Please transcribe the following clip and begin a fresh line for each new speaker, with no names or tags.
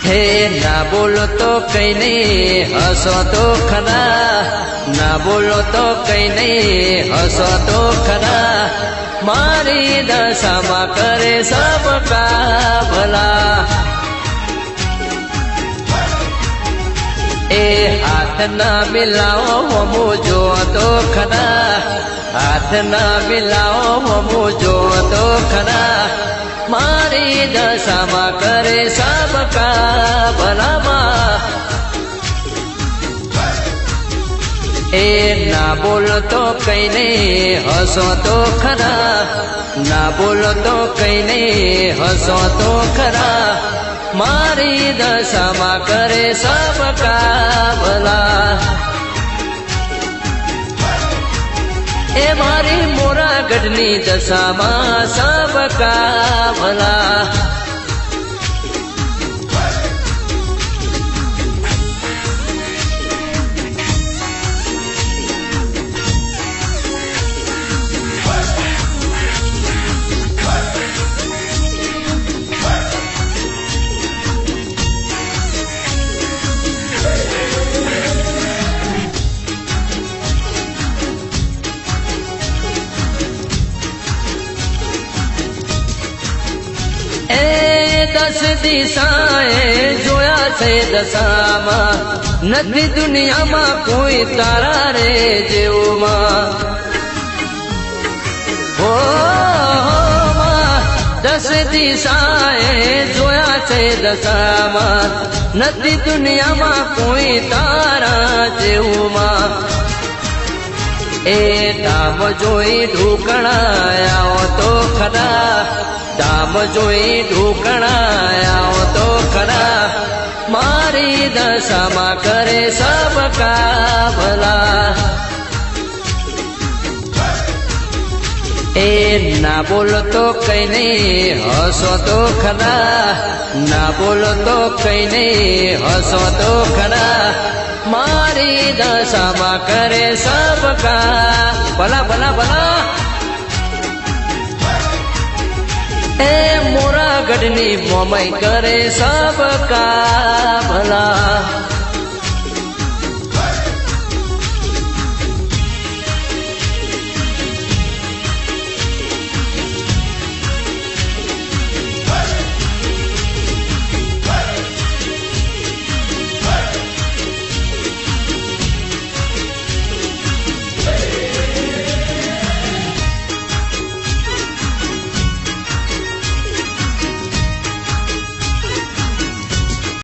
हे ना बोलो तो कहीं नहीं हंसो तो खरा, ना बोलो तो कहीं नहीं हंसो तो खरा। मारी दशा करे सबका भला। ए हाथ ना मिलाओ हमू जो तो खरा, हाथ ना मिलाओ हमू जो तो खरा। मारी दशा करे सबका भला। ए ना बोलो तो कहीं नहीं हंसो तो खरा, ना बोलो तो कहीं नहीं हंसो तो खरा। मारी दशा करे सबका भला। ए मारी मोरागढ़नी दशा में सबका भला। दस दिशाएं जोया से दशामा, नदी दुनिया में कोई तारा रे जेव मां। हो दस दिशाएं जोया से दशामा, नदी दुनिया में कोई तारा जेव मां। ए दाम जोई ढूकणा आओ तो खरा, दाम जोई ढूकणा आओ तो खरा। मारी दशा करे सबका भला। ए ना बोलो तो कहीं नहीं हंसो तो खरा, ना बोलो तो कहीं नहीं हंसो तो खरा। मारी दशा करे सबका भला भला भला। ए मोरागढ़नी मोमई करे सबका भला।